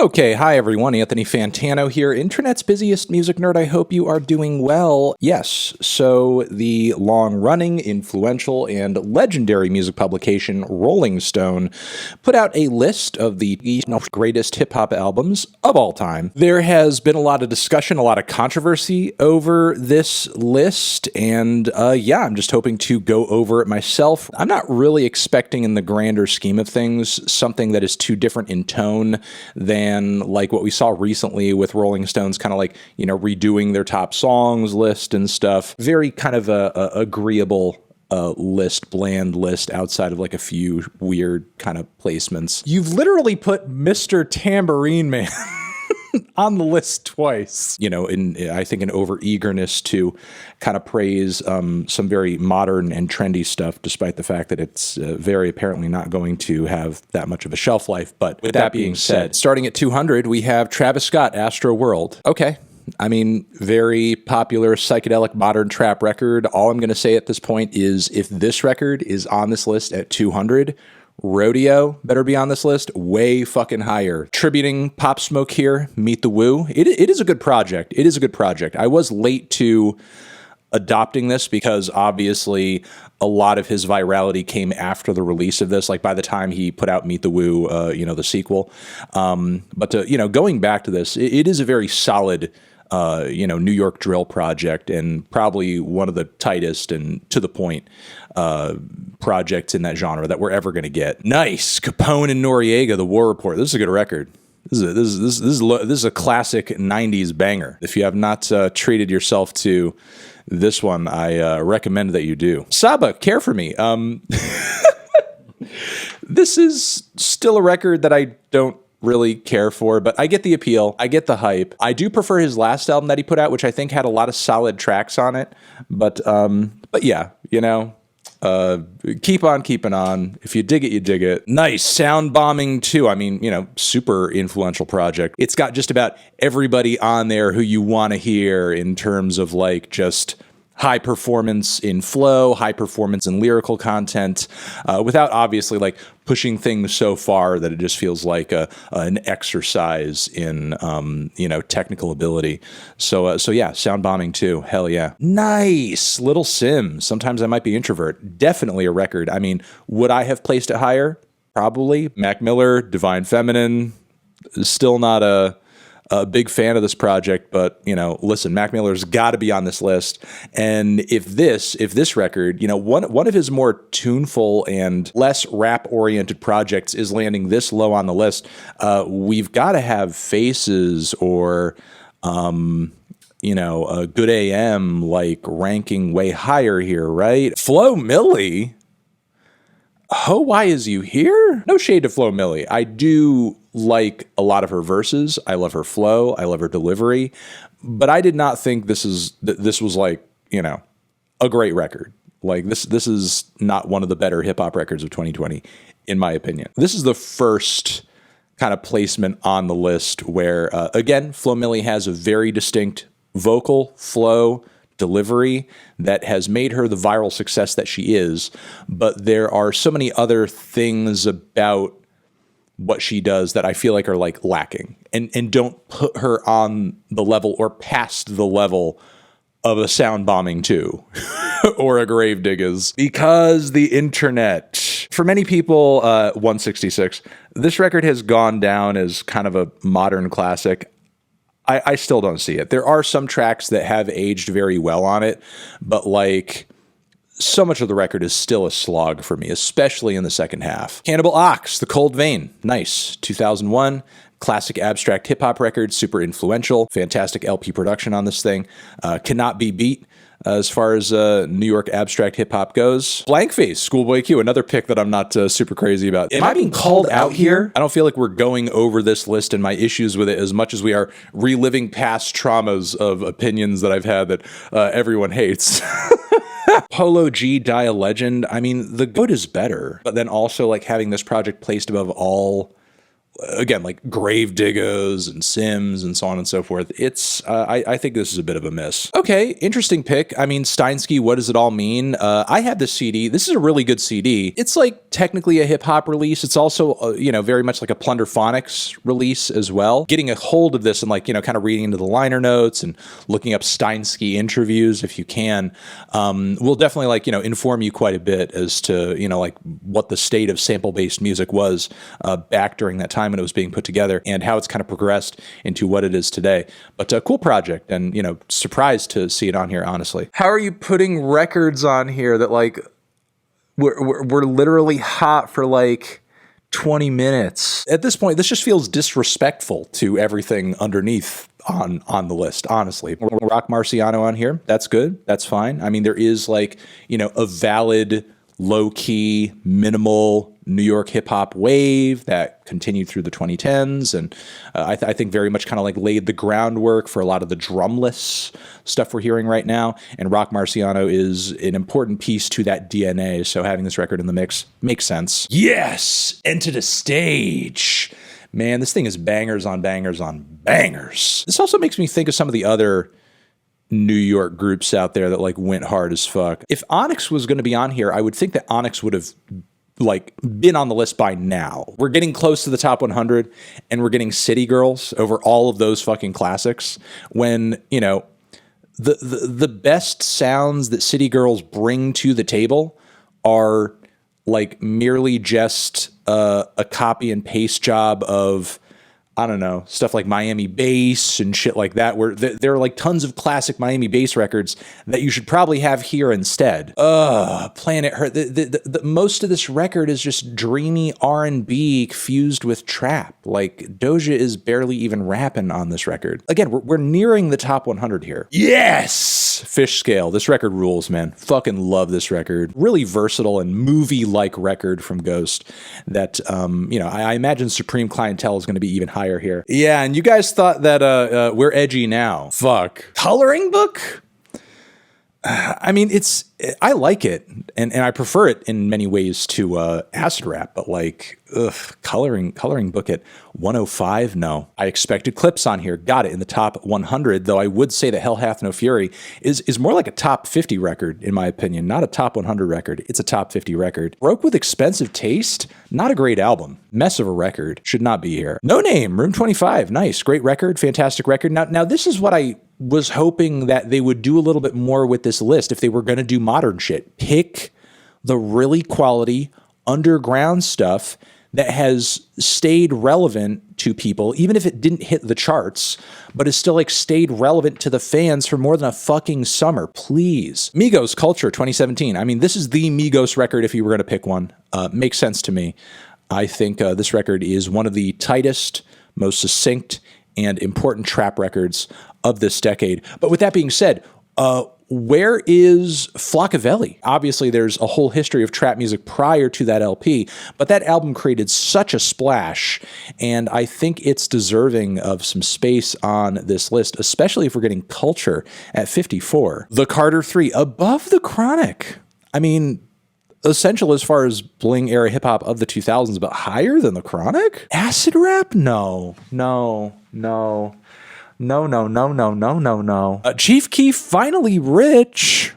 Okay, hi everyone, Anthony Fantano here, internet's busiest music nerd. I hope you are doing well. Yes, so the long-running, influential, and legendary music publication Rolling Stone put out a list of the greatest hip-hop albums of all time. There has been a lot of discussion, a lot of controversy over this list, and I'm just hoping to go over it myself. I'm not really expecting, in the grander scheme of things, something that is too different in tone than like what we saw recently with Rolling Stone's kind of like, redoing their top songs list and stuff. Very kind of a agreeable list, bland list outside of like a few weird kind of placements. You've literally put Mr. Tambourine Man on the list twice, I think an over-eagerness to kind of praise some very modern and trendy stuff, despite the fact that it's very apparently not going to have that much of a shelf life. But with that being said, starting at 200, we have Travis Scott, Astro World. Okay. I mean, very popular psychedelic modern trap record. All I'm going to say at this point is if this record is on this list at 200, Rodeo better be on this list way fucking higher. Tributing Pop Smoke here, Meet the Woo. It is a good project. It is a good project. I was late to adopting this because obviously a lot of his virality came after the release of this. Like by the time he put out Meet the Woo, the sequel. Going back to this, it is a very solid New York drill project and probably one of the tightest and to the point projects in that genre that we're ever going to get. Nice. Capone and Noriega, The War Report. This is a good record. This is a classic 90s banger. If you have not treated yourself to this one, I recommend that you do. Saba, Care for Me. This is still a record that I don't really care for, but I get the appeal. I get the hype. I do prefer his last album that he put out, which I think had a lot of solid tracks on it. But yeah, keep on keeping on. If you dig it, you dig it. Nice. Sound Bombing too. I mean, super influential project. It's got just about everybody on there who you want to hear in terms of like just high performance in flow, high performance in lyrical content, without obviously like pushing things so far that it just feels like an exercise in technical ability. So yeah, Sound Bombing too. Hell yeah. Nice. Little Sim. Sometimes I Might Be Introvert. Definitely a record. I mean, would I have placed it higher? Probably. Mac Miller, Divine Feminine. Still not a big fan of this project, but listen, Mac Miller's got to be on this list. And if this record, one of his more tuneful and less rap oriented projects is landing this low on the list, we've got to have Faces or a Good AM like ranking way higher here, right? Flo Milli. Oh, why is you here? No shade to Flo Milli. I do like a lot of her verses. I love her flow. I love her delivery. But I did not think this was like, a great record. Like this is not one of the better hip hop records of 2020, in my opinion. This is the first kind of placement on the list where, again, Flo Milli has a very distinct vocal flow, delivery that has made her the viral success that she is, but there are so many other things about what she does that I feel like are like lacking and don't put her on the level or past the level of a Sound Bombing 2 or a Gravediggers, because the internet. For many people, 166, this record has gone down as kind of a modern classic. I still don't see it. There are some tracks that have aged very well on it, but like so much of the record is still a slog for me, especially in the second half. Cannibal Ox, The Cold Vein. Nice. 2001. Classic abstract hip hop record, super influential. Fantastic LP production on this thing. Cannot be beat as far as New York abstract hip hop goes. Blank Face, Schoolboy Q, another pick that I'm not super crazy about. Am I being called out here? I don't feel like we're going over this list and my issues with it as much as we are reliving past traumas of opinions that I've had that everyone hates. Polo G, Die a Legend. I mean, the GOAT is better, but then also like having this project placed above all again, like Grave Diggers and Sims and so on and so forth. It's, I think this is a bit of a miss. Okay, interesting pick. I mean, Steinsky, what does it all mean? I have this CD. This is a really good CD. It's like technically a hip hop release. It's also, very much like a Plunderphonics release as well. Getting a hold of this and like, kind of reading into the liner notes and looking up Steinsky interviews if you can, will definitely like, inform you quite a bit as to, like what the state of sample-based music was back during that time when it was being put together and how it's kind of progressed into what it is today. But a cool project and, surprised to see it on here, honestly. How are you putting records on here that like we're literally hot for like 20 minutes? At this point, this just feels disrespectful to everything underneath on the list, honestly. Rock Marciano on here. That's good. That's fine. I mean, there is like, a valid low-key, minimal New York hip-hop wave that continued through the 2010s, and I think very much kind of like laid the groundwork for a lot of the drumless stuff we're hearing right now, and Rock Marciano is an important piece to that DNA, so having this record in the mix makes sense. Yes! Enter the stage! Man, this thing is bangers on bangers on bangers. This also makes me think of some of the other New York groups out there that like went hard as fuck. If Onyx was going to be on here, I would think that Onyx would have like been on the list by now. We're getting close to the top 100 and we're getting City Girls over all of those fucking classics when, the best sounds that City Girls bring to the table are like merely just a copy and paste job of, I don't know, stuff like Miami bass and shit like that, where there are like tons of classic Miami bass records that you should probably have here instead. Planet Hurt. The most of this record is just dreamy R&B fused with trap. Like Doja is barely even rapping on this record. Again, we're nearing the top 100 here. Yes! Fish Scale. This record rules, man. Fucking love this record. Really versatile and movie-like record from Ghost that, I imagine Supreme Clientele is going to be even higher here. Yeah, and you guys thought that we're edgy now. Fuck. Coloring Book? I mean, I like it, and I prefer it in many ways to acid rap, but like, coloring book at 105? No. I expected Clips on here. Got it in the top 100, though I would say that Hell Hath No Fury is more like a top 50 record, in my opinion, not a top 100 record. It's a top 50 record. Broke with Expensive Taste? Not a great album. Mess of a record. Should not be here. No Name, Room 25. Nice. Great record. Fantastic record. Now this is what I was hoping that they would do a little bit more with this list if they were going to do modern shit. Pick the really quality underground stuff that has stayed relevant to people, even if it didn't hit the charts, but has still like stayed relevant to the fans for more than a fucking summer. Please. Migos Culture 2017. I mean, this is the Migos record if you were going to pick one. Makes sense to me. I think this record is one of the tightest, most succinct, and important trap records of this decade. But with that being said, where is Flockavelli? Obviously, there's a whole history of trap music prior to that LP, but that album created such a splash, and I think it's deserving of some space on this list, especially if we're getting Culture at 54. The Carter 3, above The Chronic. I mean, essential as far as bling era hip hop of the 2000s, but higher than The Chronic? Acid rap? No. Chief Keef, Finally Rich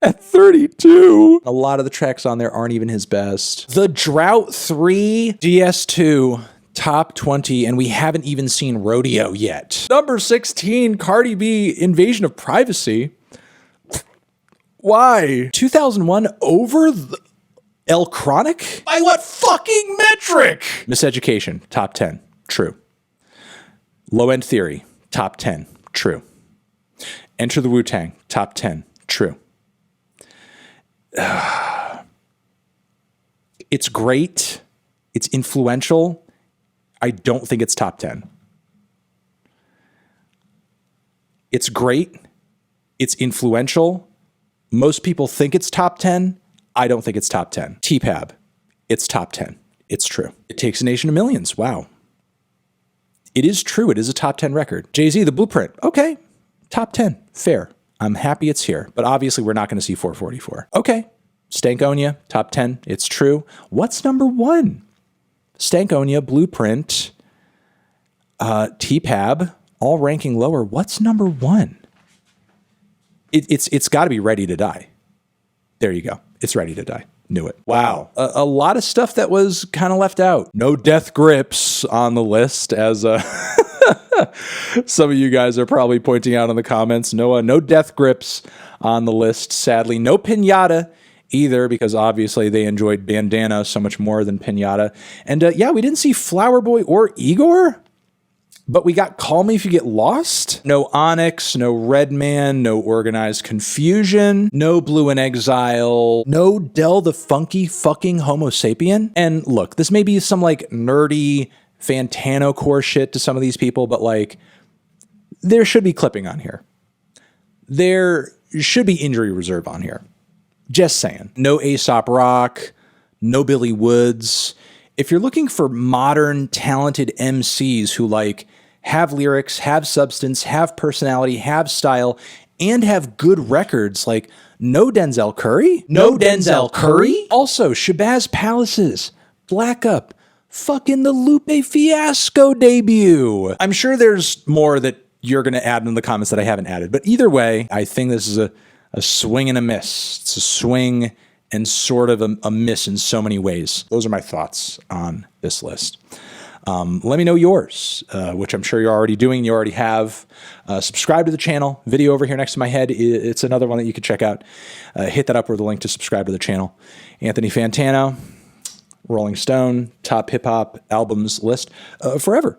at 32. A lot of the tracks on there aren't even his best. The Drought 3, DS2, top 20, and we haven't even seen Rodeo yet. Number 16, Cardi B, Invasion of Privacy. Why? 2001 over El Chronic? By what fucking metric? Miseducation, top 10. True. Low End Theory, top 10. True. Enter the Wu-Tang, top 10. True. It's great. It's influential. I don't think it's top 10. It's great. It's influential. Most people think it's top 10. I don't think it's top 10. T-Pab, it's top 10. It's true. It Takes a Nation of Millions. Wow. It is true. It is a top 10 record. Jay-Z, The Blueprint. Okay. Top 10. Fair. I'm happy it's here. But obviously, we're not going to see 444. Okay. Stankonia, top 10. It's true. What's number one? Stankonia, Blueprint, T-Pab, all ranking lower. What's number one? It's got to be Ready to Die. There you go. It's Ready to Die. Knew it. Wow. A lot of stuff that was kind of left out. No Death Grips on the list, as some of you guys are probably pointing out in the comments. No Death Grips on the list, sadly. No Pinata either, because obviously they enjoyed Bandana so much more than Pinata. And yeah, we didn't see Flower Boy or Igor, but we got Call Me If You Get Lost. No Onyx, no Redman, no Organized Confusion, no Blue in Exile, no Del the Funky Fucking Homo Sapien. And look, this may be some like nerdy Fantano core shit to some of these people, but like there should be clipping on here. There should be Injury Reserve on here. Just saying. No Aesop Rock, no Billy Woods. If you're looking for modern, talented MCs who like have lyrics, have substance, have personality, have style, and have good records, like no Denzel Curry. No Denzel Curry. Also, Shabazz Palaces, Black Up, fucking the Lupe Fiasco debut. I'm sure there's more that you're going to add in the comments that I haven't added, but either way, I think this is a swing and a miss. It's a swing and sort of a miss in so many ways. Those are my thoughts on this list. Let me know yours, which I'm sure you're already doing. You already have. Subscribe to the channel. Video over here next to my head. It's another one that you can check out. Hit that up with the link to subscribe to the channel. Anthony Fantano, Rolling Stone, top hip hop albums list forever.